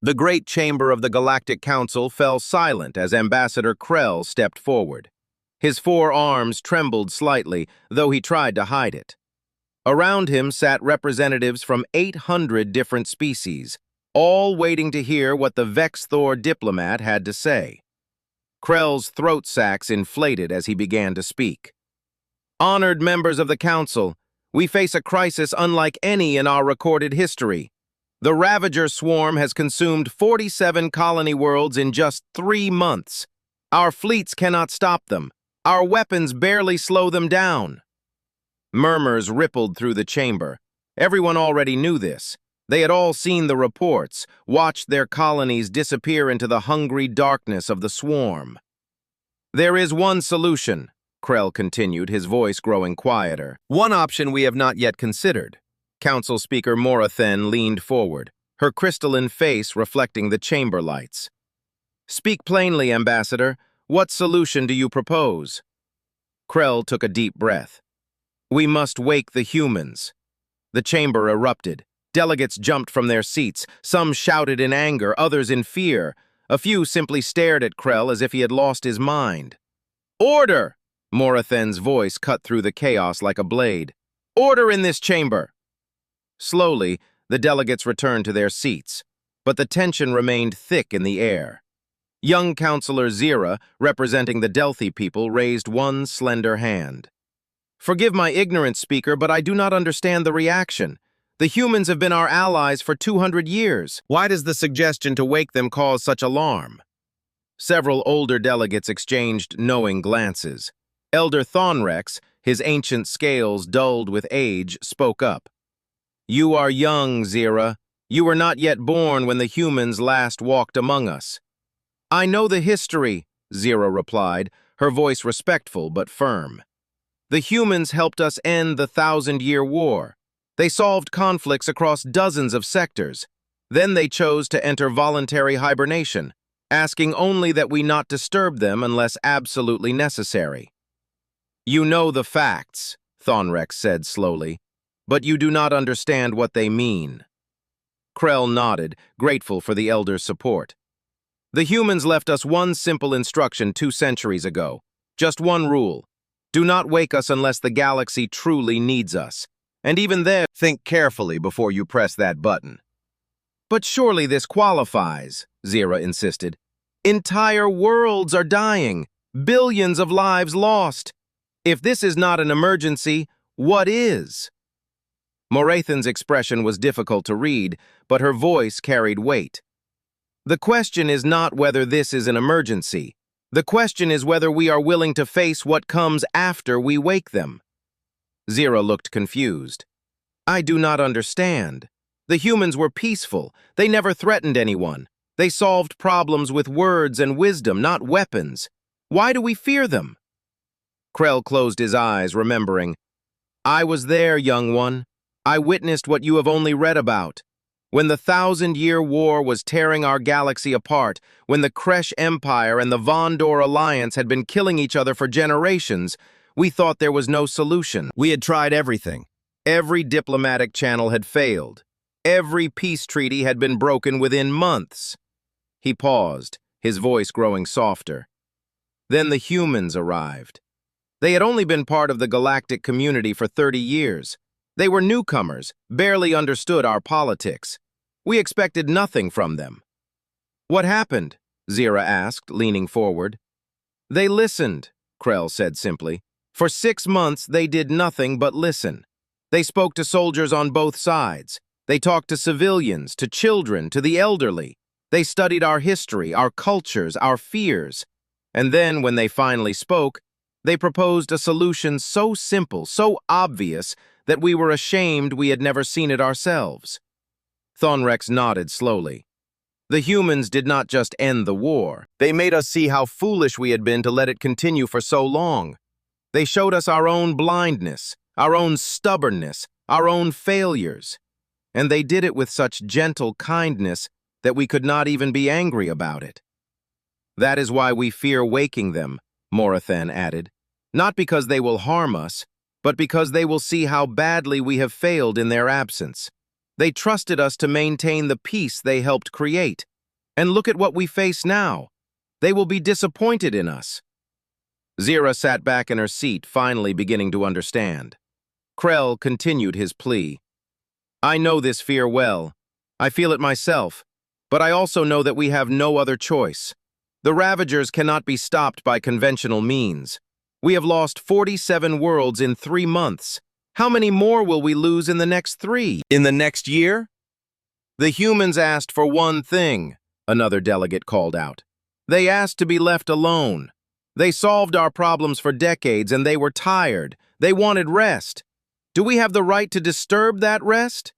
The great chamber of the Galactic Council fell silent as Ambassador Krell stepped forward. His four arms trembled slightly, though he tried to hide it. Around him sat representatives from 800 different species, all waiting to hear what the Vex-Thor diplomat had to say. Krell's throat sacs inflated as he began to speak. Honored members of the Council, we face a crisis unlike any in our recorded history. The Ravager swarm has consumed 47 colony worlds in just 3 months. Our fleets cannot stop them. Our weapons barely slow them down. Murmurs rippled through the chamber. Everyone already knew this. They had all seen the reports, watched their colonies disappear into the hungry darkness of the swarm. There is one solution, Krell continued, his voice growing quieter. One option we have not yet considered. Council Speaker Morathen leaned forward, her crystalline face reflecting the chamber lights. Speak plainly, Ambassador. What solution do you propose? Krell took a deep breath. We must wake the humans. The chamber erupted. Delegates jumped from their seats. Some shouted in anger, others in fear. A few simply stared at Krell as if he had lost his mind. Order! Morathen's voice cut through the chaos like a blade. Order in this chamber! Slowly, the delegates returned to their seats, but the tension remained thick in the air. Young Counselor Zira, representing the Delphi people, raised one slender hand. Forgive my ignorance, Speaker, but I do not understand the reaction. The humans have been our allies for 200 years. Why does the suggestion to wake them cause such alarm? Several older delegates exchanged knowing glances. Elder Thonrex, his ancient scales dulled with age, spoke up. You are young, Zira. You were not yet born when the humans last walked among us. I know the history, Zira replied, her voice respectful but firm. The humans helped us end the 1,000-year war. They solved conflicts across dozens of sectors. Then they chose to enter voluntary hibernation, asking only that we not disturb them unless absolutely necessary. You know the facts, Thonrex said slowly, but you do not understand what they mean. Krell nodded, grateful for the elder's support. The humans left us one simple instruction 2 centuries ago. Just one rule. Do not wake us unless the galaxy truly needs us. And even then, think carefully before you press that button. But surely this qualifies, Zira insisted. Entire worlds are dying. Billions of lives lost. If this is not an emergency, what is? Morathen's expression was difficult to read, but her voice carried weight. The question is not whether this is an emergency. The question is whether we are willing to face what comes after we wake them. Zira looked confused. I do not understand. The humans were peaceful. They never threatened anyone. They solved problems with words and wisdom, not weapons. Why do we fear them? Krell closed his eyes, remembering. I was there, young one. I witnessed what you have only read about. When the 1,000-year war was tearing our galaxy apart, when the Kresh Empire and the Vondor Alliance had been killing each other for generations, we thought there was no solution. We had tried everything. Every diplomatic channel had failed. Every peace treaty had been broken within months. He paused, his voice growing softer. Then the humans arrived. They had only been part of the galactic community for 30 years. They were newcomers, barely understood our politics. We expected nothing from them. What happened? Zira asked, leaning forward. They listened, Krell said simply. For 6 months, they did nothing but listen. They spoke to soldiers on both sides. They talked to civilians, to children, to the elderly. They studied our history, our cultures, our fears. And then, when they finally spoke, they proposed a solution so simple, so obvious, that we were ashamed we had never seen it ourselves. Thonrex nodded slowly. The humans did not just end the war. They made us see how foolish we had been to let it continue for so long. They showed us our own blindness, our own stubbornness, our own failures. And they did it with such gentle kindness that we could not even be angry about it. That is why we fear waking them, Morathen added. Not because they will harm us, but because they will see how badly we have failed in their absence. They trusted us to maintain the peace they helped create. And look at what we face now. They will be disappointed in us. Zira sat back in her seat, finally beginning to understand. Krell continued his plea. I know this fear well. I feel it myself. But I also know that we have no other choice. The Ravagers cannot be stopped by conventional means. We have lost 47 worlds in 3 months. How many more will we lose in the next 3? In the next year? The humans asked for one thing, another delegate called out. They asked to be left alone. They solved our problems for decades and they were tired. They wanted rest. Do we have the right to disturb that rest?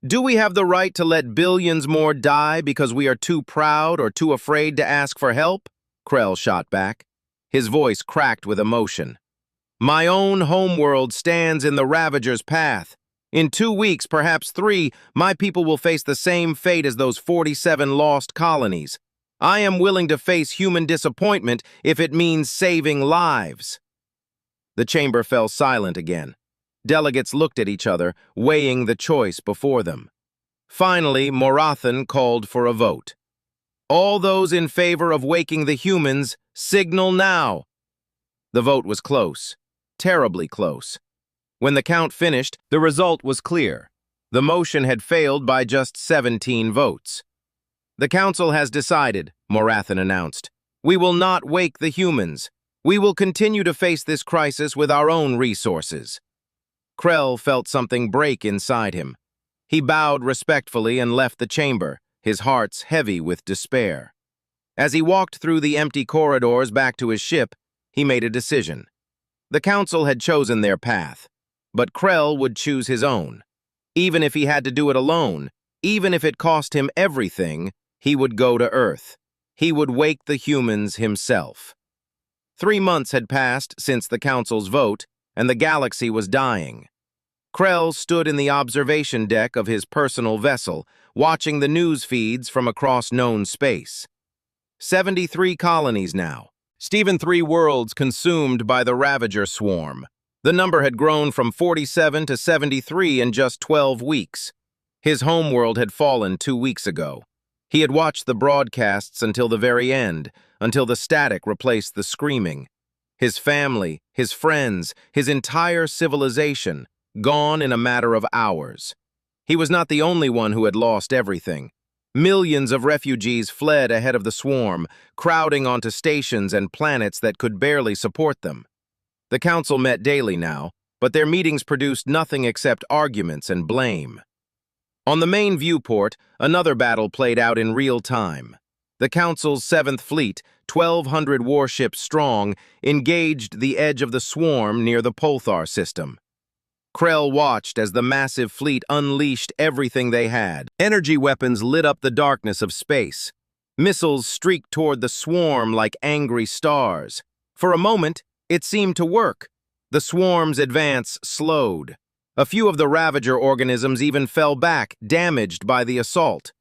Do we have the right to let billions more die because we are too proud or too afraid to ask for help? Krell shot back. His voice cracked with emotion. My own homeworld stands in the Ravager's path. In 2 weeks, perhaps 3, my people will face the same fate as those 47 lost colonies. I am willing to face human disappointment if it means saving lives. The chamber fell silent again. Delegates looked at each other, weighing the choice before them. Finally, Morathan called for a vote. All those in favor of waking the humans, signal now. The vote was close, terribly close. When the count finished, the result was clear. The motion had failed by just 17 votes. The council has decided, Morathan announced. We will not wake the humans. We will continue to face this crisis with our own resources. Krell felt something break inside him. He bowed respectfully and left the chamber, his heart heavy with despair. As he walked through the empty corridors back to his ship, he made a decision. The council had chosen their path, but Krell would choose his own. Even if he had to do it alone, even if it cost him everything, he would go to Earth. He would wake the humans himself. 3 months had passed since the council's vote, and the galaxy was dying. Krell stood in the observation deck of his personal vessel, watching the news feeds from across known space. 73 colonies now. Stephen 3 worlds consumed by the Ravager swarm. The number had grown from 47 to 73 in just 12 weeks. His homeworld had fallen 2 weeks ago. He had watched the broadcasts until the very end, until the static replaced the screaming. His family, his friends, his entire civilization, gone in a matter of hours. He was not the only one who had lost everything. Millions of refugees fled ahead of the swarm, crowding onto stations and planets that could barely support them. The council met daily now, but their meetings produced nothing except arguments and blame. On the main viewport, another battle played out in real time. The Council's 7th Fleet, 1,200 warships strong, engaged the edge of the swarm near the Polthar system. Krell watched as the massive fleet unleashed everything they had. Energy weapons lit up the darkness of space. Missiles streaked toward the swarm like angry stars. For a moment, it seemed to work. The swarm's advance slowed. A few of the Ravager organisms even fell back, damaged by the assault.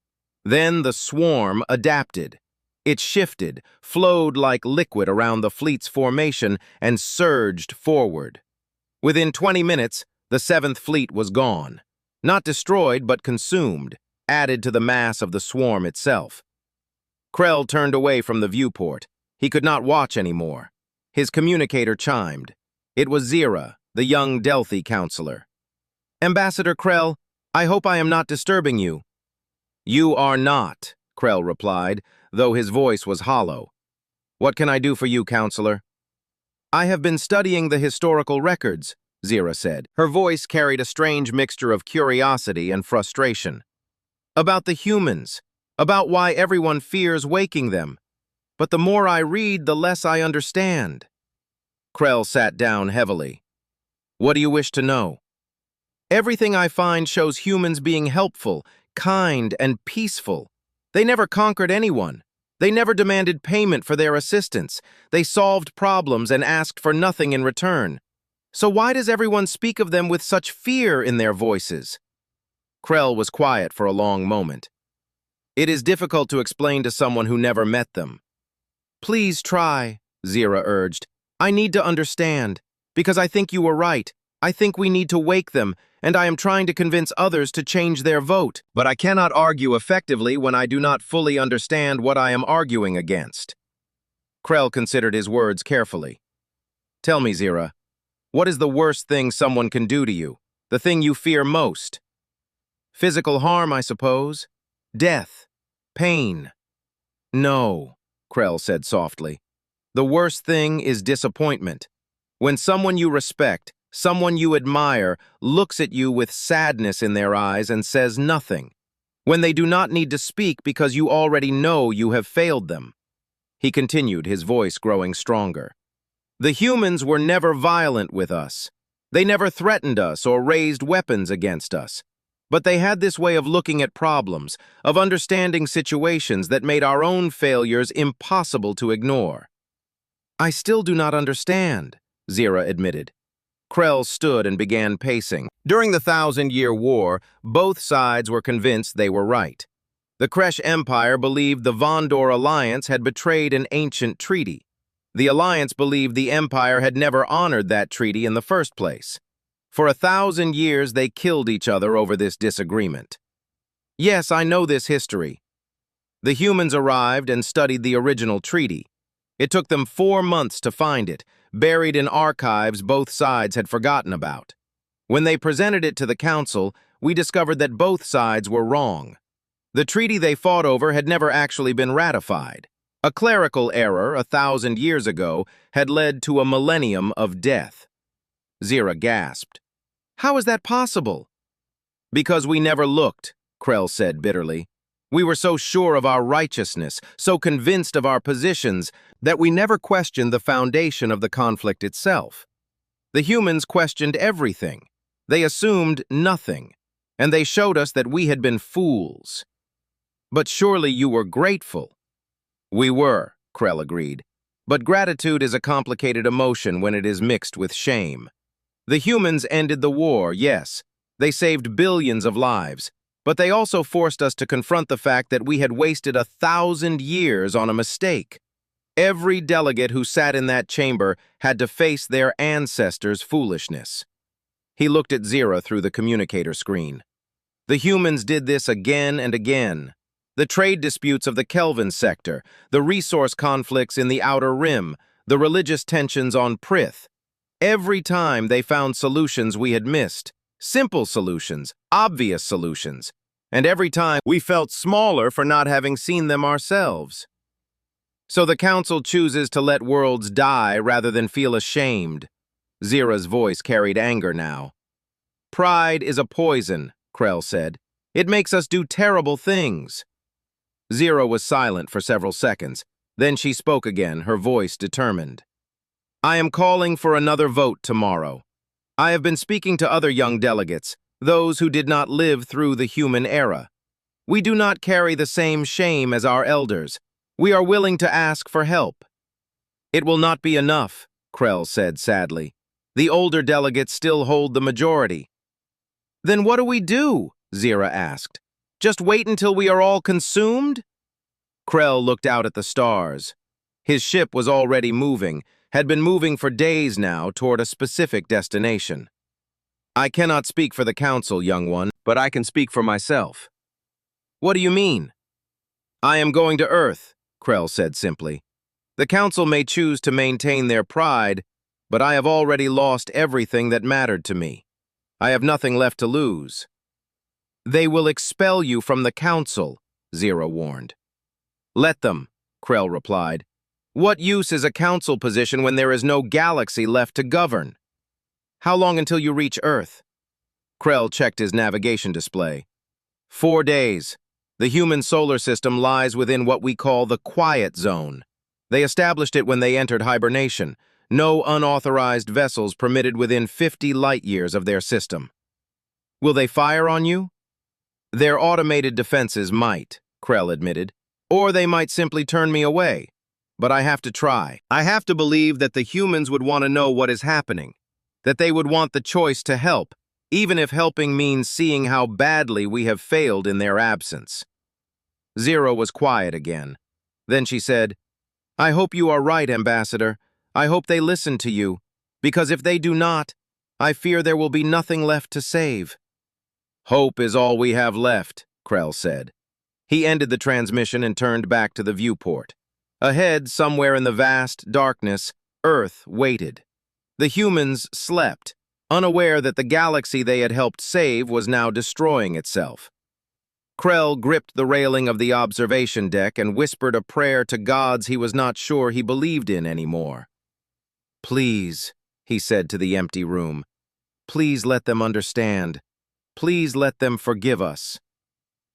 Then the swarm adapted. It shifted, flowed like liquid around the fleet's formation, and surged forward. Within 20 minutes, the 7th Fleet was gone. Not destroyed, but consumed, added to the mass of the swarm itself. Krell turned away from the viewport. He could not watch anymore. His communicator chimed. It was Zira, the young Delphi counselor. Ambassador Krell, I hope I am not disturbing you. You are not, Krell replied, though his voice was hollow. What can I do for you, counselor? I have been studying the historical records, Zira said. Her voice carried a strange mixture of curiosity and frustration. About the humans, about why everyone fears waking them. But the more I read, the less I understand. Krell sat down heavily. What do you wish to know? Everything I find shows humans being helpful, kind, and peaceful. They never conquered anyone. They never demanded payment for their assistance. They solved problems and asked for nothing in return. So why does everyone speak of them with such fear in their voices? Krell was quiet for a long moment. It is difficult to explain to someone who never met them. Please try, Zira urged. I need to understand, because I think you were right. I think we need to wake them, and I am trying to convince others to change their vote. But I cannot argue effectively when I do not fully understand what I am arguing against. Krell considered his words carefully. Tell me, Zira, what is the worst thing someone can do to you? The thing you fear most? Physical harm, I suppose? Death? Pain? No, Krell said softly. The worst thing is disappointment. When someone you respect, someone you admire, looks at you with sadness in their eyes and says nothing. When they do not need to speak because you already know you have failed them. He continued, his voice growing stronger. The humans were never violent with us. They never threatened us or raised weapons against us. But they had this way of looking at problems, of understanding situations that made our own failures impossible to ignore. I still do not understand, Zira admitted. Krell stood and began pacing. During the 1,000-Year War, both sides were convinced they were right. The Kresh Empire believed the Vondor Alliance had betrayed an ancient treaty. The Alliance believed the Empire had never honored that treaty in the first place. For 1,000 years, they killed each other over this disagreement. Yes, I know this history. The humans arrived and studied the original treaty. It took them 4 months to find it, buried in archives both sides had forgotten about. When they presented it to the Council, we discovered that both sides were wrong. The treaty they fought over had never actually been ratified. A clerical error 1,000 years ago had led to a millennium of death. Zira gasped. How is that possible? Because we never looked, Krell said bitterly. We were so sure of our righteousness, so convinced of our positions, that we never questioned the foundation of the conflict itself. The humans questioned everything. They assumed nothing, and they showed us that we had been fools. But surely you were grateful. We were, Krell agreed. But gratitude is a complicated emotion when it is mixed with shame. The humans ended the war, yes. They saved billions of lives. But they also forced us to confront the fact that we had wasted 1,000 years on a mistake. Every delegate who sat in that chamber had to face their ancestors' foolishness. He looked at Zira through the communicator screen. The humans did this again and again. The trade disputes of the Kelvin sector, the resource conflicts in the Outer Rim, the religious tensions on Prith. Every time they found solutions we had missed. Simple solutions, obvious solutions. And every time we felt smaller for not having seen them ourselves. So the Council chooses to let worlds die rather than feel ashamed. Zira's voice carried anger now. Pride is a poison, Krell said. It makes us do terrible things. Zira was silent for several seconds. Then she spoke again, her voice determined. I am calling for another vote tomorrow. I have been speaking to other young delegates, those who did not live through the human era. We do not carry the same shame as our elders. We are willing to ask for help. It will not be enough, Krell said sadly. The older delegates still hold the majority. Then what do we do? Zira asked. Just wait until we are all consumed? Krell looked out at the stars. His ship was already moving, had been moving for days now toward a specific destination. I cannot speak for the Council, young one, but I can speak for myself. What do you mean? I am going to Earth, Krell said simply. The Council may choose to maintain their pride, but I have already lost everything that mattered to me. I have nothing left to lose. They will expel you from the Council, Zira warned. Let them, Krell replied. What use is a council position when there is no galaxy left to govern? How long until you reach Earth? Krell checked his navigation display. 4 days. The human solar system lies within what we call the quiet zone. They established it when they entered hibernation. No unauthorized vessels permitted within 50 light-years of their system. Will they fire on you? Their automated defenses might, Krell admitted. Or they might simply turn me away. But I have to try. I have to believe that the humans would want to know what is happening, that they would want the choice to help, even if helping means seeing how badly we have failed in their absence. Zira was quiet again. Then she said, I hope you are right, Ambassador. I hope they listen to you, because if they do not, I fear there will be nothing left to save." "Hope is all we have left," Krell said. He ended the transmission and turned back to the viewport. Ahead, somewhere in the vast darkness, Earth waited. The humans slept, unaware that the galaxy they had helped save was now destroying itself. Krell gripped the railing of the observation deck and whispered a prayer to gods he was not sure he believed in anymore. "Please," he said to the empty room, "please let them understand. Please let them forgive us."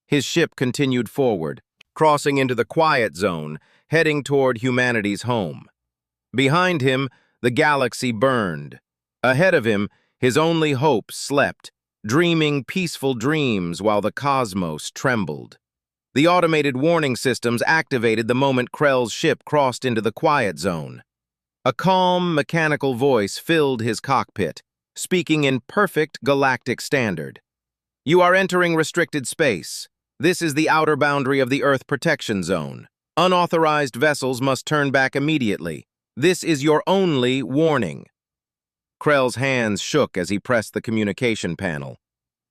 His ship continued forward, crossing into the quiet zone, heading toward humanity's home. Behind him, the galaxy burned. Ahead of him, his only hope slept, dreaming peaceful dreams while the cosmos trembled. The automated warning systems activated the moment Krell's ship crossed into the quiet zone. A calm, mechanical voice filled his cockpit, speaking in perfect galactic standard. "You are entering restricted space. This is the outer boundary of the Earth Protection Zone. Unauthorized vessels must turn back immediately. This is your only warning." Krell's hands shook as he pressed the communication panel.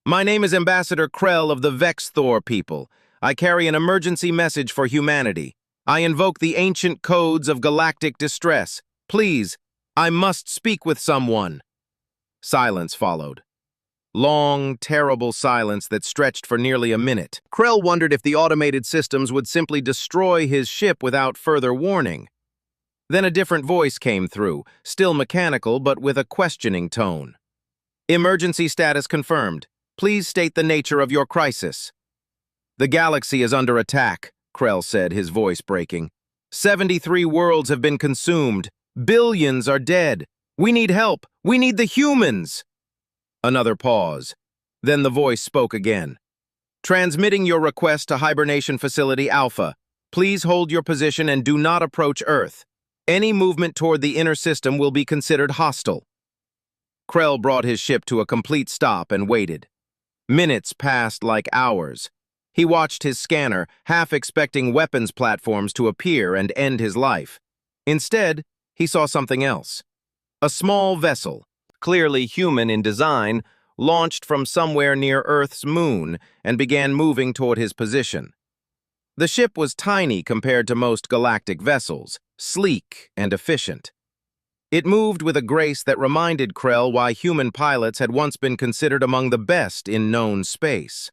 "My name is Ambassador Krell of the Vexthor people. I carry an emergency message for humanity. I invoke the ancient codes of galactic distress. Please, I must speak with someone." Silence followed. Long, terrible silence that stretched for nearly a minute. Krell wondered if the automated systems would simply destroy his ship without further warning. Then a different voice came through, still mechanical but with a questioning tone. "Emergency status confirmed. Please state the nature of your crisis." "The galaxy is under attack," Krell said, his voice breaking. 73 worlds have been consumed. Billions are dead. We need help. We need the humans." Another pause. Then the voice spoke again. "Transmitting your request to Hibernation Facility Alpha. Please hold your position and do not approach Earth. Any movement toward the inner system will be considered hostile." Krell brought his ship to a complete stop and waited. Minutes passed like hours. He watched his scanner, half expecting weapons platforms to appear and end his life. Instead, he saw something else. A small vessel, clearly human in design, launched from somewhere near Earth's moon and began moving toward his position. The ship was tiny compared to most galactic vessels, sleek and efficient. It moved with a grace that reminded Krell why human pilots had once been considered among the best in known space.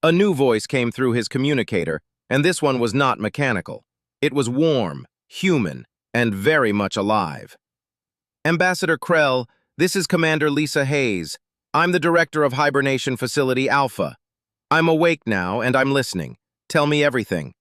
A new voice came through his communicator, and this one was not mechanical. It was warm, human, and very much alive. "Ambassador Krell, this is Commander Lisa Hayes. I'm the director of Hibernation Facility Alpha. I'm awake now, and I'm listening. Tell me everything."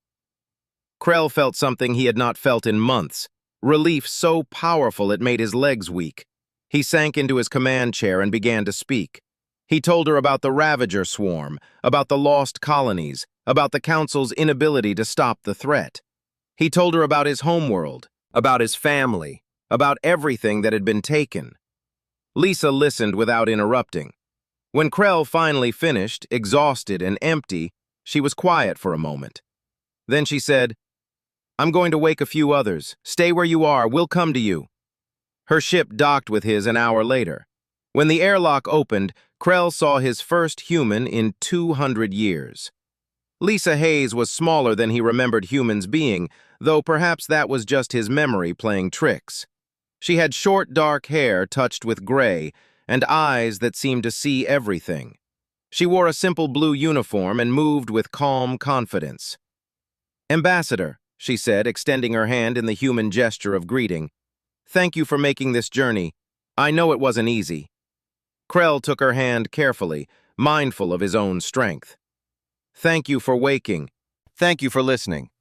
Krell felt something he had not felt in months, relief so powerful it made his legs weak. He sank into his command chair and began to speak. He told her about the Ravager swarm, about the lost colonies, about the Council's inability to stop the threat. He told her about his homeworld, about his family, about everything that had been taken. Lisa listened without interrupting. When Krell finally finished, exhausted and empty, she was quiet for a moment. Then she said, "I'm going to wake a few others. Stay where you are. We'll come to you." Her ship docked with his an hour later. When the airlock opened, Krell saw his first human in 200 years. Lisa Hayes was smaller than he remembered humans being, though perhaps that was just his memory playing tricks. She had short, dark hair touched with gray and eyes that seemed to see everything. She wore a simple blue uniform and moved with calm confidence. "Ambassador," she said, extending her hand in the human gesture of greeting. "Thank you for making this journey. I know it wasn't easy." Krell took her hand carefully, mindful of his own strength. "Thank you for waking. Thank you for listening."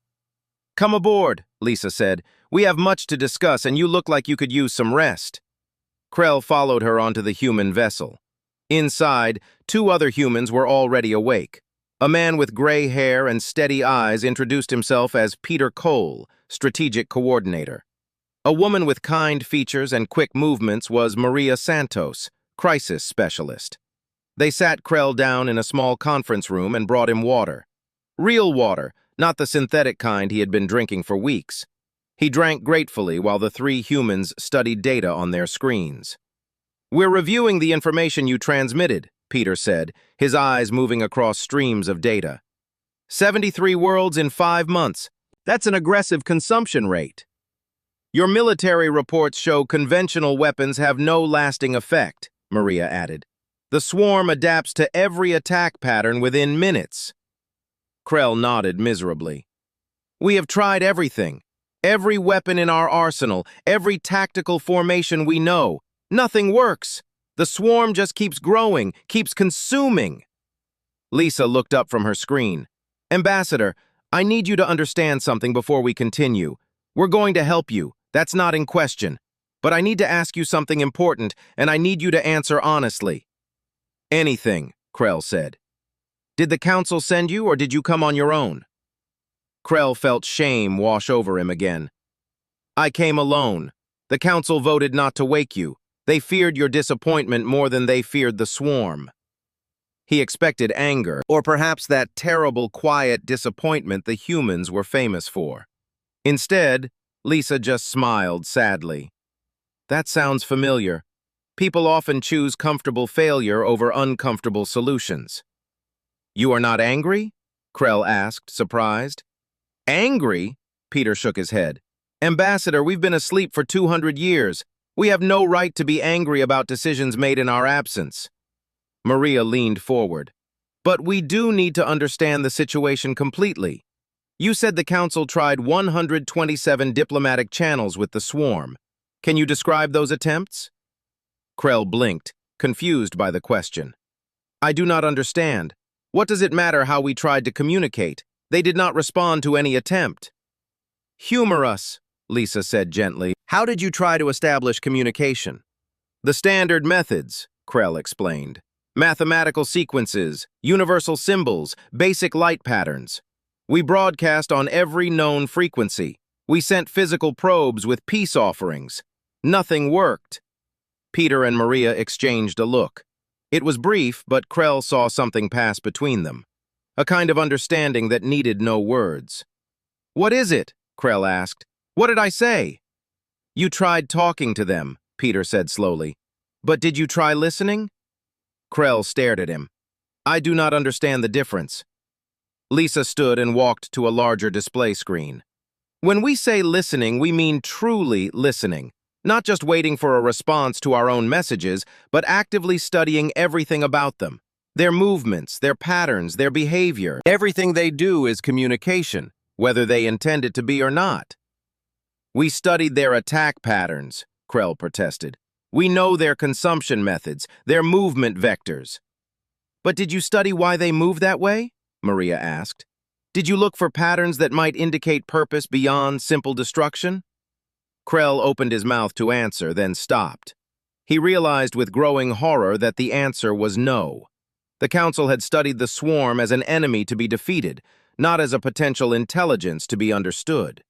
"Come aboard," Lisa said. "We have much to discuss, and you look like you could use some rest." Krell followed her onto the human vessel. Inside, 2 other humans were already awake. A man with gray hair and steady eyes introduced himself as Peter Cole, strategic coordinator. A woman with kind features and quick movements was Maria Santos, crisis specialist. They sat Krell down in a small conference room and brought him water. Real water, not the synthetic kind he had been drinking for weeks. He drank gratefully while the 3 humans studied data on their screens. We're reviewing the information you transmitted, Peter said, his eyes moving across streams of data. 73 worlds in 5 months. That's an aggressive consumption rate. Your military reports show conventional weapons have no lasting effect, Maria added. The swarm adapts to every attack pattern within minutes. Krell nodded miserably. We have tried everything. Every weapon in our arsenal, every tactical formation we know. Nothing works. The swarm just keeps growing, keeps consuming. Lisa looked up from her screen. Ambassador, I need you to understand something before we continue. We're going to help you. That's not in question. But I need to ask you something important, and I need you to answer honestly. Anything, Krell said. Did the council send you, or did you come on your own? Krell felt shame wash over him again. I came alone. The council voted not to wake you. They feared your disappointment more than they feared the swarm. He expected anger, or perhaps that terrible, quiet disappointment the humans were famous for. Instead, Lisa just smiled sadly. That sounds familiar. People often choose comfortable failure over uncomfortable solutions. You are not angry? Krell asked, surprised. Angry? Peter shook his head. Ambassador, we've been asleep for 200 years. We have no right to be angry about decisions made in our absence. Maria leaned forward. But we do need to understand the situation completely. You said the council tried 127 diplomatic channels with the swarm. Can you describe those attempts? Krell blinked, confused by the question. I do not understand. What does it matter how we tried to communicate? They did not respond to any attempt. Humor us, Lisa said gently. How did you try to establish communication? The standard methods, Krell explained. Mathematical sequences, universal symbols, basic light patterns. We broadcast on every known frequency. We sent physical probes with peace offerings. Nothing worked. Peter and Maria exchanged a look. It was brief, but Krell saw something pass between them. A kind of understanding that needed no words. What is it? Krell asked. What did I say? You tried talking to them, Peter said slowly. But did you try listening? Krell stared at him. I do not understand the difference. Lisa stood and walked to a larger display screen. When we say listening, we mean truly listening. Not just waiting for a response to our own messages, but actively studying everything about them. Their movements, their patterns, their behavior. Everything they do is communication, whether they intend it to be or not. We studied their attack patterns, Krell protested. We know their consumption methods, their movement vectors. But did you study why they move that way? Maria asked. Did you look for patterns that might indicate purpose beyond simple destruction? Krell opened his mouth to answer, then stopped. He realized with growing horror that the answer was no. The council had studied the swarm as an enemy to be defeated, not as a potential intelligence to be understood.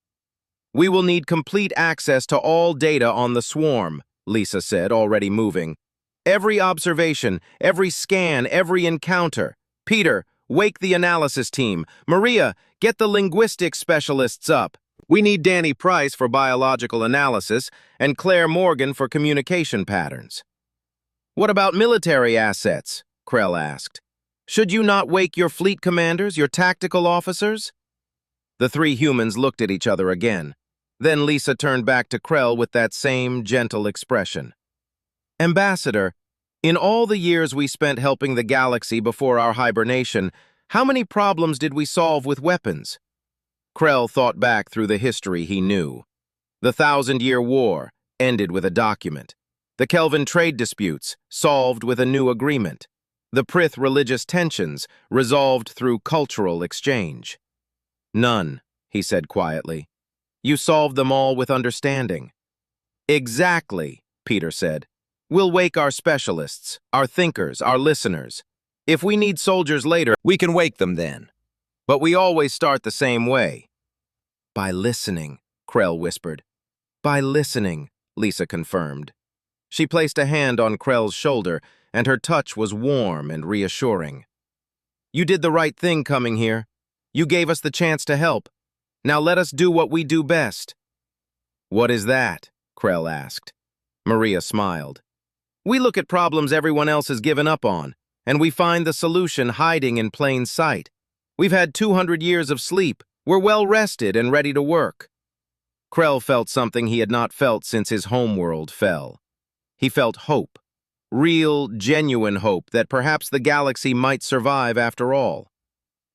We will need complete access to all data on the swarm, Lisa said, already moving. Every observation, every scan, every encounter. Peter, wake the analysis team. Maria, get the linguistics specialists up. We need Danny Price for biological analysis and Claire Morgan for communication patterns. What about military assets? Krell asked. Should you not wake your fleet commanders, your tactical officers? The three humans looked at each other again. Then Lisa turned back to Krell with that same gentle expression. Ambassador, in all the years we spent helping the galaxy before our hibernation, how many problems did we solve with weapons? Krell thought back through the history he knew. The 1,000-Year War ended with a document. The Kelvin trade disputes solved with a new agreement. The Prith religious tensions resolved through cultural exchange. None, he said quietly. You solved them all with understanding. Exactly, Peter said. We'll wake our specialists, our thinkers, our listeners. If we need soldiers later, we can wake them then. But we always start the same way. By listening, Krell whispered. By listening, Lisa confirmed. She placed a hand on Krell's shoulder, and her touch was warm and reassuring. You did the right thing coming here. You gave us the chance to help. Now let us do what we do best. What is that? Krell asked. Maria smiled. We look at problems everyone else has given up on, and we find the solution hiding in plain sight. We've had 200 years of sleep. We're well rested and ready to work. Krell felt something he had not felt since his homeworld fell. He felt hope. Real, genuine hope that perhaps the galaxy might survive after all.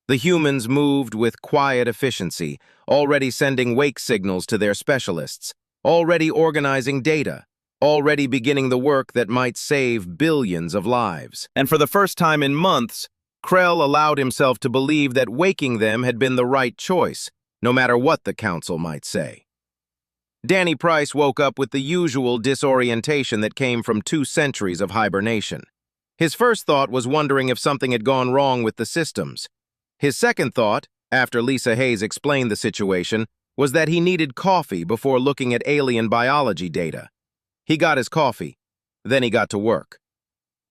The humans moved with quiet efficiency, already sending wake signals to their specialists, already organizing data, already beginning the work that might save billions of lives. And for the first time in months, Krell allowed himself to believe that waking them had been the right choice, no matter what the Council might say. Danny Price woke up with the usual disorientation that came from 2 centuries of hibernation. His first thought was wondering if something had gone wrong with the systems. His second thought, after Lisa Hayes explained the situation, was that he needed coffee before looking at alien biology data. He got his coffee. Then he got to work.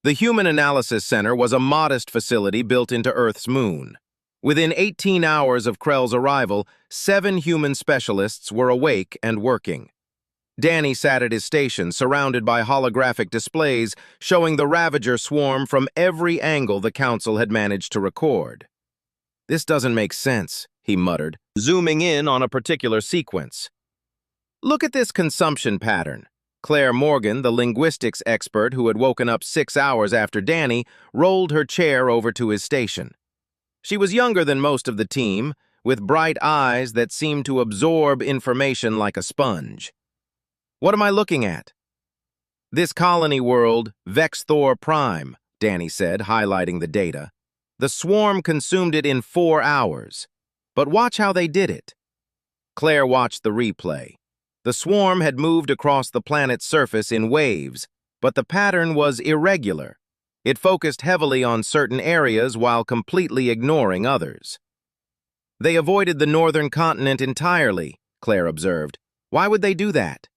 The Human Analysis Center was a modest facility built into Earth's moon. Within 18 hours of Krell's arrival, 7 human specialists were awake and working. Danny sat at his station, surrounded by holographic displays showing the Ravager swarm from every angle the Council had managed to record. "This doesn't make sense," he muttered, zooming in on a particular sequence. "Look at this consumption pattern." Claire Morgan, the linguistics expert who had woken up 6 hours after Danny, rolled her chair over to his station. She was younger than most of the team, with bright eyes that seemed to absorb information like a sponge. "What am I looking at?" "This colony world, Vexthor Prime," Danny said, highlighting the data. "The swarm consumed it in 4 hours. But watch how they did it." Claire watched the replay. The swarm had moved across the planet's surface in waves, but the pattern was irregular. It focused heavily on certain areas while completely ignoring others. "They avoided the northern continent entirely," Claire observed. "Why would they do that?"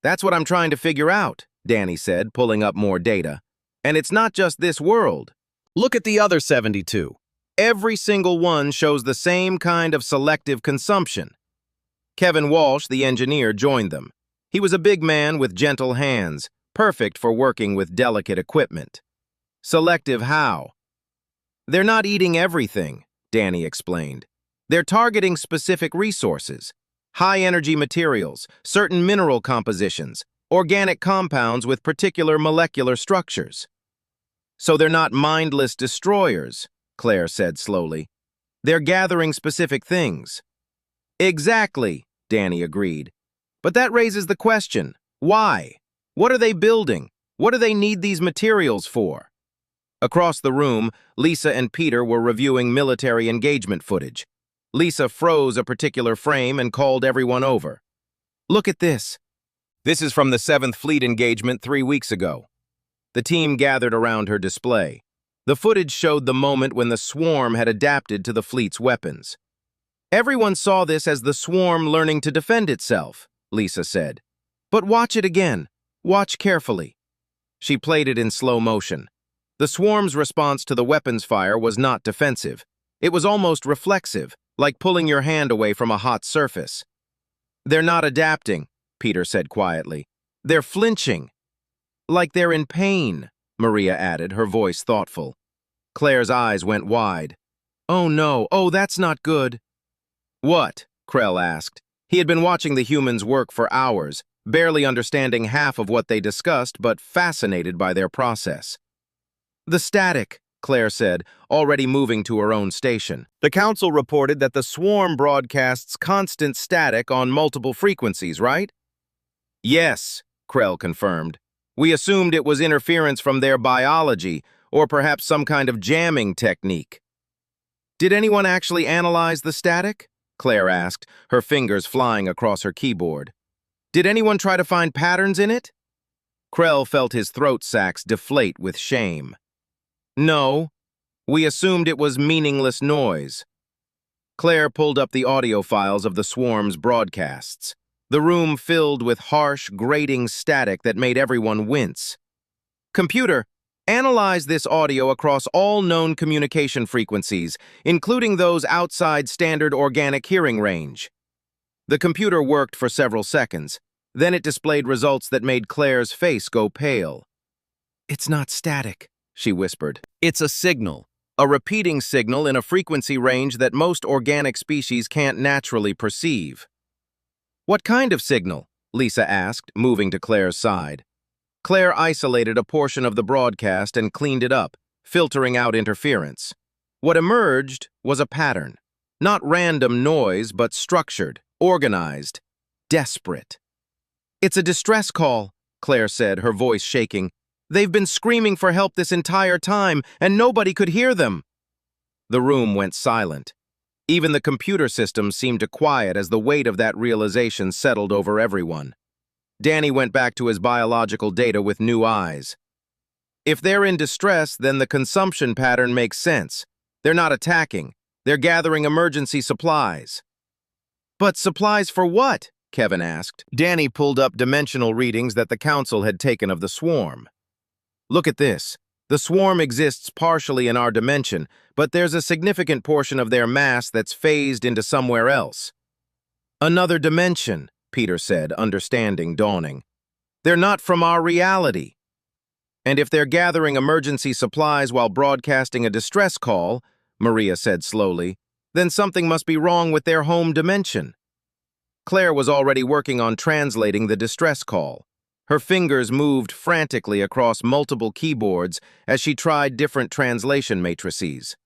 "That's what I'm trying to figure out," Danny said, pulling up more data. "And it's not just this world. Look at the other 72. Every single one shows the same kind of selective consumption." Kevin Walsh, the engineer, joined them. He was a big man with gentle hands, perfect for working with delicate equipment. "Selective how?" "They're not eating everything," Danny explained. "They're targeting specific resources, high-energy materials, certain mineral compositions, organic compounds with particular molecular structures." "So they're not mindless destroyers," Claire said slowly. "They're gathering specific things." "Exactly," Danny agreed. "But that raises the question, why? What are they building? What do they need these materials for?" Across the room, Lisa and Peter were reviewing military engagement footage. Lisa froze a particular frame and called everyone over. "Look at this. This is from the 7th Fleet engagement 3 weeks ago." The team gathered around her display. The footage showed the moment when the swarm had adapted to the fleet's weapons. "Everyone saw this as the swarm learning to defend itself," Lisa said. "But watch it again. Watch carefully." She played it in slow motion. The swarm's response to the weapons fire was not defensive. It was almost reflexive, like pulling your hand away from a hot surface. "They're not adapting," Peter said quietly. "They're flinching." "Like they're in pain," Maria added, her voice thoughtful. Claire's eyes went wide. "Oh no, oh that's not good." "What?" Krell asked. He had been watching the humans work for hours, barely understanding half of what they discussed, but fascinated by their process. "The static," Claire said, already moving to her own station. "The Council reported that the swarm broadcasts constant static on multiple frequencies, right?" "Yes," Krell confirmed. "We assumed it was interference from their biology, or perhaps some kind of jamming technique." "Did anyone actually analyze the static?" Claire asked, her fingers flying across her keyboard. "Did anyone try to find patterns in it?" Krell felt his throat sacs deflate with shame. "No. We assumed it was meaningless noise." Claire pulled up the audio files of the swarm's broadcasts. The room filled with harsh, grating static that made everyone wince. "Computer, analyze this audio across all known communication frequencies, including those outside standard organic hearing range." The computer worked for several seconds. Then it displayed results that made Claire's face go pale. It's not static, she whispered. It's a signal. A repeating signal in a frequency range that most organic species can't naturally perceive. What kind of signal? Lisa asked, moving to Claire's side. Claire isolated a portion of the broadcast and cleaned it up, filtering out interference. What emerged was a pattern. Not random noise, but structured, organized, desperate. It's a distress call, Claire said, her voice shaking. They've been screaming for help this entire time, and nobody could hear them. The room went silent. Even the computer systems seemed to quiet as the weight of that realization settled over everyone. Danny went back to his biological data with new eyes. If they're in distress, then the consumption pattern makes sense. They're not attacking. They're gathering emergency supplies. But supplies for what? Kevin asked. Danny pulled up dimensional readings that the council had taken of the swarm. Look at this. The swarm exists partially in our dimension, but there's a significant portion of their mass that's phased into somewhere else. Another dimension, Peter said, understanding dawning. They're not from our reality. And if they're gathering emergency supplies while broadcasting a distress call, Maria said slowly, then something must be wrong with their home dimension. Claire was already working on translating the distress call. Her fingers moved frantically across multiple keyboards as she tried different translation matrices.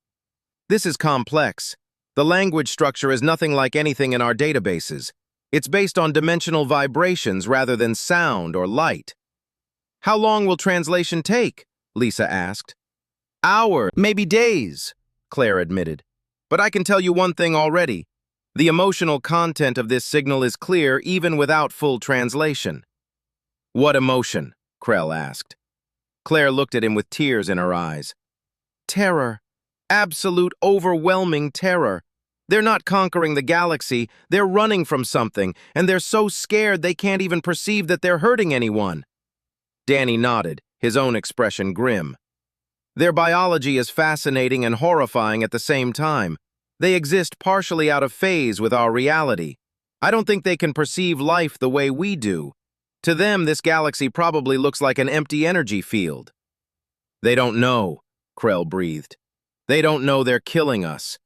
This is complex. The language structure is nothing like anything in our databases. It's based on dimensional vibrations rather than sound or light. How long will translation take? Lisa asked. Hours, maybe days, Claire admitted. But I can tell you one thing already. The emotional content of this signal is clear even without full translation. What emotion? Krell asked. Claire looked at him with tears in her eyes. Terror. Absolute, overwhelming terror. They're not conquering the galaxy, they're running from something, and they're so scared they can't even perceive that they're hurting anyone. Danny nodded, his own expression grim. Their biology is fascinating and horrifying at the same time. They exist partially out of phase with our reality. I don't think they can perceive life the way we do. To them, this galaxy probably looks like an empty energy field. They don't know, Krell breathed. They don't know they're killing us.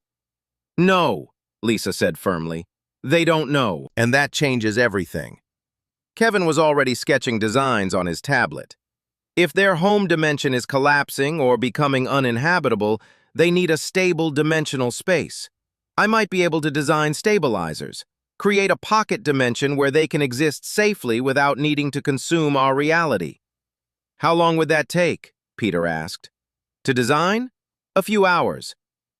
No, Lisa said firmly. They don't know, and that changes everything. Kevin was already sketching designs on his tablet. If their home dimension is collapsing or becoming uninhabitable, they need a stable dimensional space. I might be able to design stabilizers. Create a pocket dimension where they can exist safely without needing to consume our reality. How long would that take? Peter asked. To design? A few hours.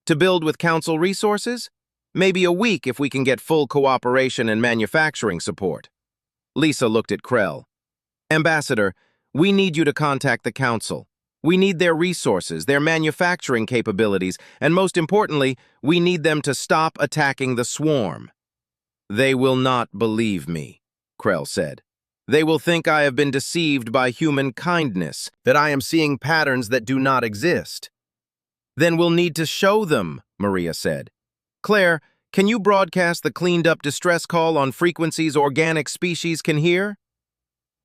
To build with council resources? Maybe a week if we can get full cooperation and manufacturing support. Lisa looked at Krell. Ambassador, we need you to contact the council. We need their resources, their manufacturing capabilities, and most importantly, we need them to stop attacking the swarm. They will not believe me, Krell said. They will think I have been deceived by human kindness, that I am seeing patterns that do not exist. Then we'll need to show them, Maria said. Claire, can you broadcast the cleaned-up distress call on frequencies organic species can hear?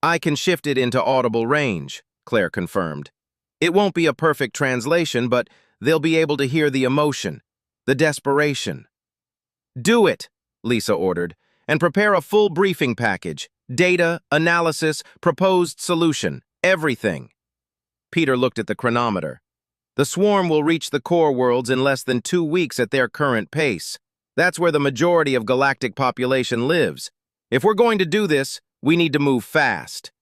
I can shift it into audible range, Claire confirmed. It won't be a perfect translation, but they'll be able to hear the emotion, the desperation. Do it, Lisa ordered, and prepare a full briefing package. Data, analysis, proposed solution, everything. Peter looked at the chronometer. The swarm will reach the core worlds in less than 2 weeks at their current pace. That's where the majority of galactic population lives. If we're going to do this, we need to move fast.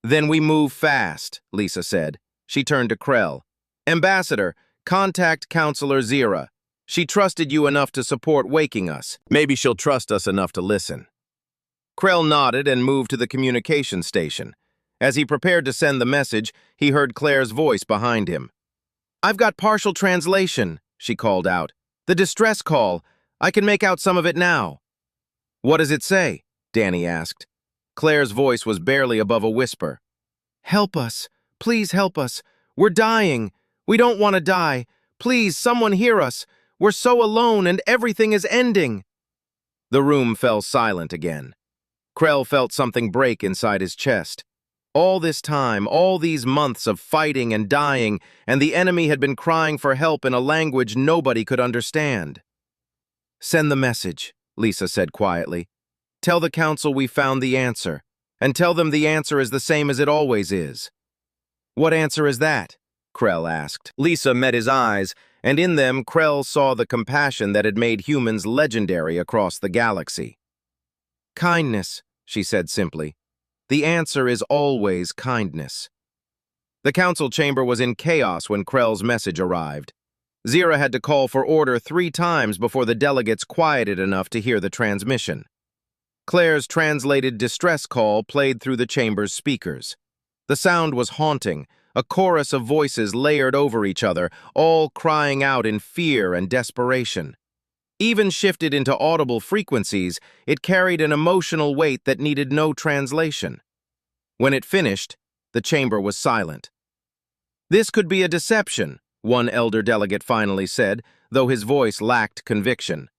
Then we move fast, Lisa said. She turned to Krell. Ambassador, contact Counselor Zira. She trusted you enough to support waking us. Maybe she'll trust us enough to listen. Krell nodded and moved to the communication station. As he prepared to send the message, he heard Claire's voice behind him. I've got partial translation, she called out. The distress call. I can make out some of it now. What does it say? Danny asked. Claire's voice was barely above a whisper. Help us. Please help us. We're dying. We don't want to die. Please, someone hear us. We're so alone and everything is ending. The room fell silent again. Krell felt something break inside his chest. All this time, all these months of fighting and dying, and the enemy had been crying for help in a language nobody could understand. "Send the message," Lisa said quietly. "Tell the council we found the answer, and tell them the answer is the same as it always is." "What answer is that?" Krell asked. Lisa met his eyes, and in them Krell saw the compassion that had made humans legendary across the galaxy. "Kindness," she said simply. "The answer is always kindness." The council chamber was in chaos when Krell's message arrived. Zira had to call for order 3 times before the delegates quieted enough to hear the transmission. Claire's translated distress call played through the chamber's speakers. The sound was haunting, a chorus of voices layered over each other, all crying out in fear and desperation. Even shifted into audible frequencies, it carried an emotional weight that needed no translation. When it finished, the chamber was silent. "This could be a deception," one elder delegate finally said, though his voice lacked conviction.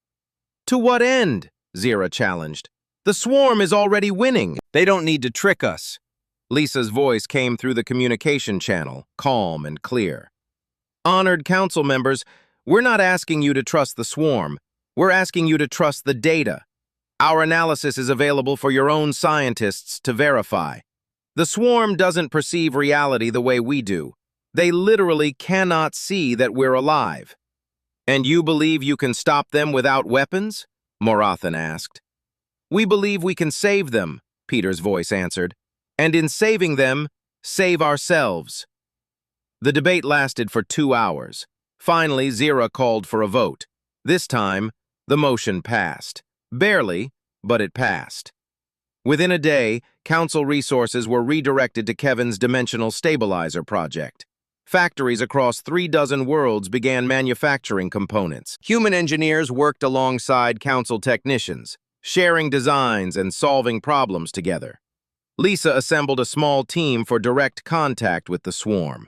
"To what end?" Zira challenged. "The swarm is already winning. They don't need to trick us." Lisa's voice came through the communication channel, calm and clear. "Honored council members, we're not asking you to trust the swarm. We're asking you to trust the data. Our analysis is available for your own scientists to verify. The swarm doesn't perceive reality the way we do. They literally cannot see that we're alive." "And you believe you can stop them without weapons?" Morathan asked. "We believe we can save them," Peter's voice answered. "And in saving them, save ourselves." The debate lasted for 2 hours. Finally, Zira called for a vote. This time, the motion passed. Barely, but it passed. Within a day, council resources were redirected to Kevin's Dimensional Stabilizer project. Factories across 3 dozen worlds began manufacturing components. Human engineers worked alongside council technicians, sharing designs and solving problems together. Lisa assembled a small team for direct contact with the swarm.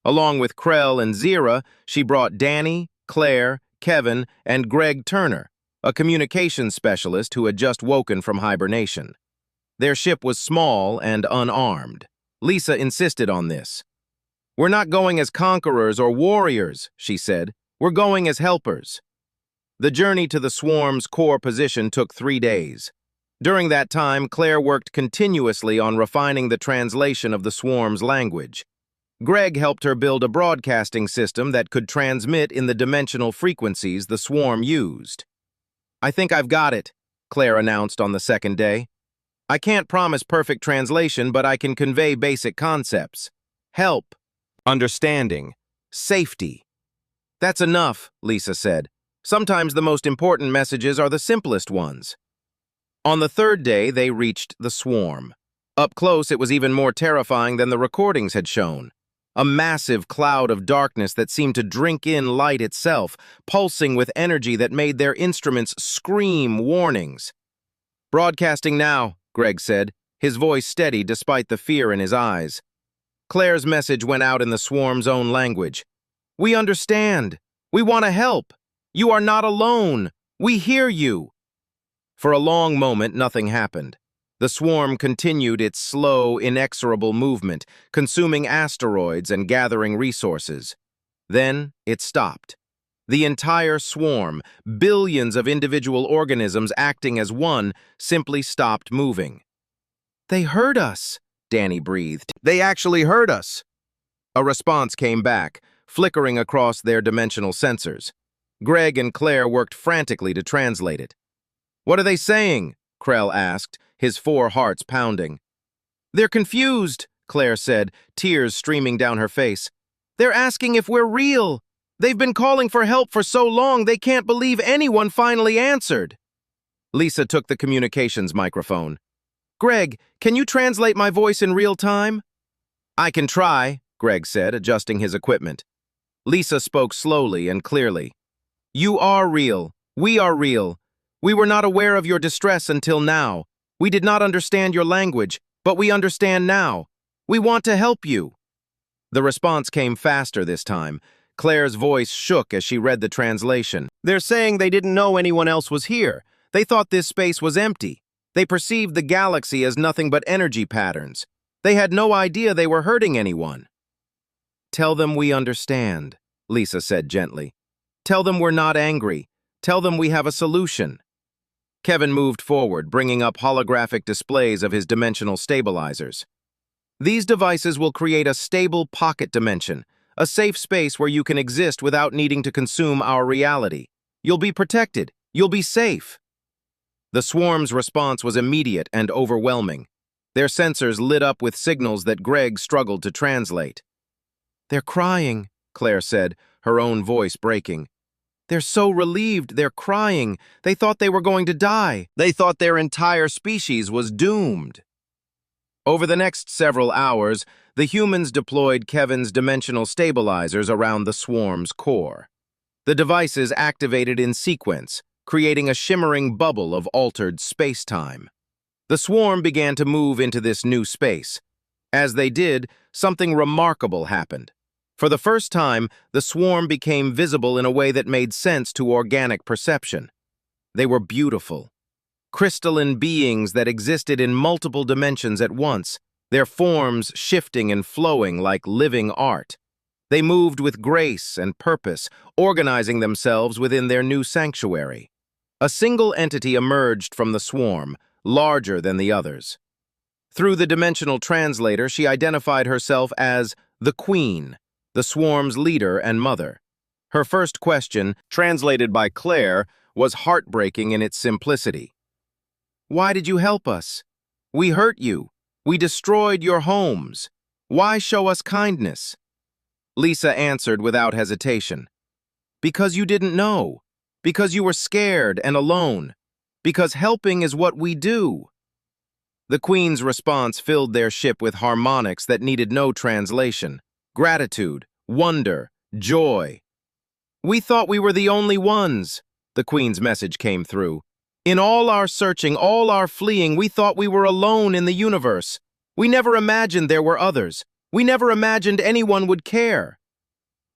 Along with Krell and Zira, she brought Danny, Claire, Kevin, and Greg Turner, a communications specialist who had just woken from hibernation. Their ship was small and unarmed. Lisa insisted on this. "We're not going as conquerors or warriors," she said. "We're going as helpers." The journey to the swarm's core position took 3 days. During that time, Claire worked continuously on refining the translation of the swarm's language. Greg helped her build a broadcasting system that could transmit in the dimensional frequencies the swarm used. "I think I've got it," Claire announced on the 2nd day. "I can't promise perfect translation, but I can convey basic concepts. Help, understanding, safety." "That's enough," Lisa said. "Sometimes the most important messages are the simplest ones." On the 3rd day, they reached the swarm. Up close, it was even more terrifying than the recordings had shown. A massive cloud of darkness that seemed to drink in light itself, pulsing with energy that made their instruments scream warnings. "Broadcasting now," Greg said, his voice steady despite the fear in his eyes. Claire's message went out in the swarm's own language. "We understand. We want to help. You are not alone. We hear you." For a long moment, nothing happened. The swarm continued its slow, inexorable movement, consuming asteroids and gathering resources. Then it stopped. The entire swarm, billions of individual organisms acting as one, simply stopped moving. "They heard us," Danny breathed. "They actually heard us." A response came back, flickering across their dimensional sensors. Greg and Claire worked frantically to translate it. "What are they saying?" Krell asked, his 4 hearts pounding. "They're confused," Claire said, tears streaming down her face. "They're asking if we're real. They've been calling for help for so long they can't believe anyone finally answered." Lisa took the communications microphone. "Greg, can you translate my voice in real time?" "I can try," Greg said, adjusting his equipment. Lisa spoke slowly and clearly. "You are real. We are real. We were not aware of your distress until now. We did not understand your language, but we understand now. We want to help you." The response came faster this time. Claire's voice shook as she read the translation. "They're saying they didn't know anyone else was here. They thought this space was empty. They perceived the galaxy as nothing but energy patterns. They had no idea they were hurting anyone. "Tell them we understand," Lisa said gently. "Tell them we're not angry. Tell them we have a solution." Kevin moved forward, bringing up holographic displays of his dimensional stabilizers. "These devices will create a stable pocket dimension, a safe space where you can exist without needing to consume our reality. You'll be protected. You'll be safe." The swarm's response was immediate and overwhelming. Their sensors lit up with signals that Greg struggled to translate. "They're crying," Claire said, her own voice breaking. "They're so relieved, they're crying. They thought they were going to die. They thought their entire species was doomed." Over the next several hours, the humans deployed Kevin's dimensional stabilizers around the swarm's core. The devices activated in sequence, creating a shimmering bubble of altered space-time. The swarm began to move into this new space. As they did, something remarkable happened. For the first time, the swarm became visible in a way that made sense to organic perception. They were beautiful, crystalline beings that existed in multiple dimensions at once, their forms shifting and flowing like living art. They moved with grace and purpose, organizing themselves within their new sanctuary. A single entity emerged from the swarm, larger than the others. Through the dimensional translator, she identified herself as the Queen, the swarm's leader and mother. Her first question, translated by Claire, was heartbreaking in its simplicity. "Why did you help us? We hurt you. We destroyed your homes. Why show us kindness?" Lisa answered without hesitation. "Because you didn't know. Because you were scared and alone. Because helping is what we do." The Queen's response filled their ship with harmonics that needed no translation. Gratitude, wonder, joy. "We thought we were the only ones," the Queen's message came through. "In all our searching, all our fleeing, we thought we were alone in the universe. We never imagined there were others. We never imagined anyone would care."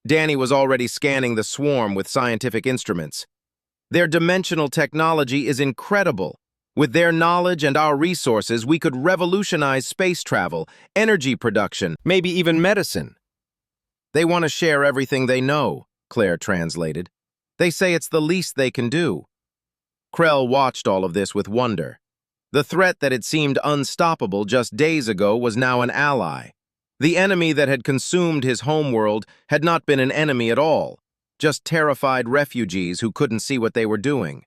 Danny was already scanning the swarm with scientific instruments. "Their dimensional technology is incredible. With their knowledge and our resources, we could revolutionize space travel, energy production, maybe even medicine." "They want to share everything they know," Claire translated. "They say it's the least they can do." Krell watched all of this with wonder. The threat that had seemed unstoppable just days ago was now an ally. The enemy that had consumed his homeworld had not been an enemy at all, just terrified refugees who couldn't see what they were doing.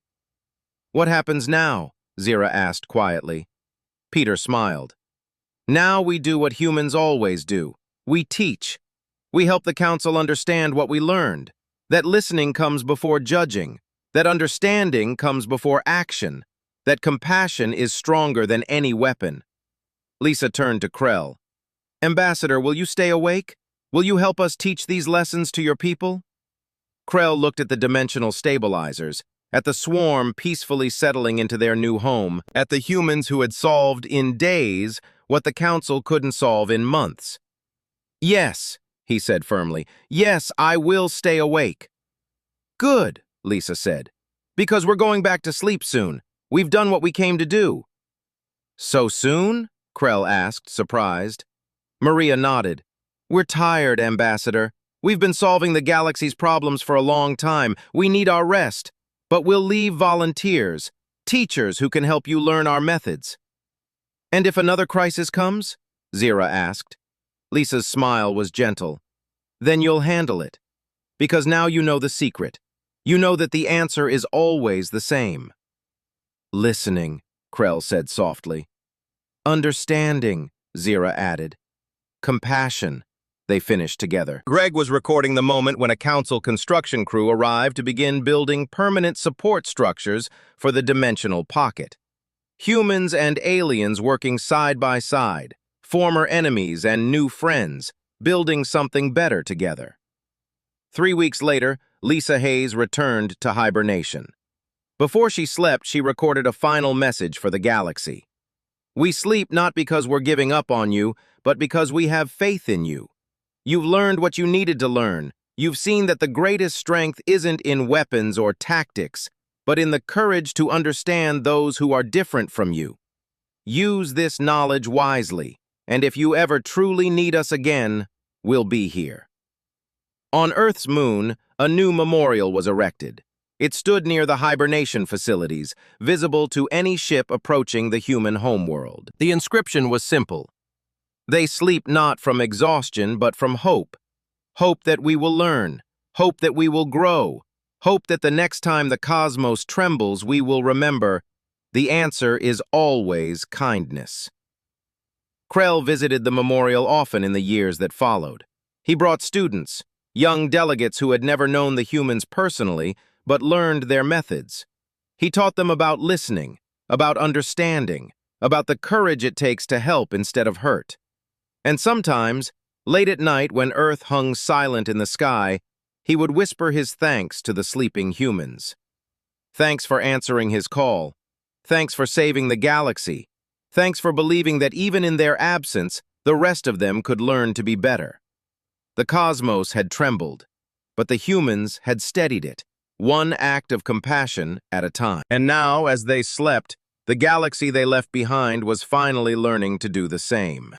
"What happens now?" Zira asked quietly. Peter smiled. "Now we do what humans always do. We teach. We help the Council understand what we learned, that listening comes before judging, that understanding comes before action, that compassion is stronger than any weapon." Lisa turned to Krell. "Ambassador, will you stay awake? Will you help us teach these lessons to your people?" Krell looked at the dimensional stabilizers, at the swarm peacefully settling into their new home, at the humans who had solved in days what the Council couldn't solve in months. "Yes," he said firmly. "Yes, I will stay awake." "Good," Lisa said, "because we're going back to sleep soon. We've done what we came to do." "So soon?" Krell asked, surprised. Maria nodded. "We're tired, Ambassador. We've been solving the galaxy's problems for a long time. We need our rest. But we'll leave volunteers, teachers who can help you learn our methods." "And if another crisis comes?" Zira asked. Lisa's smile was gentle. "Then you'll handle it. Because now you know the secret. You know that the answer is always the same." "Listening," Krell said softly. "Understanding," Zira added. "Compassion," they finished together. Greg was recording the moment when a Council construction crew arrived to begin building permanent support structures for the dimensional pocket. Humans and aliens working side by side, former enemies and new friends, building something better together. 3 weeks later, Lisa Hayes returned to hibernation. Before she slept, she recorded a final message for the galaxy. "We sleep not because we're giving up on you, but because we have faith in you. You've learned what you needed to learn. You've seen that the greatest strength isn't in weapons or tactics, but in the courage to understand those who are different from you. Use this knowledge wisely, and if you ever truly need us again, we'll be here. On Earth's moon, a new memorial was erected. It stood near the hibernation facilities, visible to any ship approaching the human homeworld. The inscription was simple. They sleep not from exhaustion, but from hope. Hope that we will learn. Hope that we will grow. Hope that the next time the cosmos trembles, we will remember the answer is always kindness. Krell visited the memorial often in the years that followed. He brought students, young delegates who had never known the humans personally, but learned their methods. He taught them about listening, about understanding, about the courage it takes to help instead of hurt. And sometimes, late at night when Earth hung silent in the sky, he would whisper his thanks to the sleeping humans. Thanks for answering his call. Thanks for saving the galaxy. Thanks for believing that even in their absence, the rest of them could learn to be better. The cosmos had trembled, but the humans had steadied it, one act of compassion at a time. And now, as they slept, the galaxy they left behind was finally learning to do the same.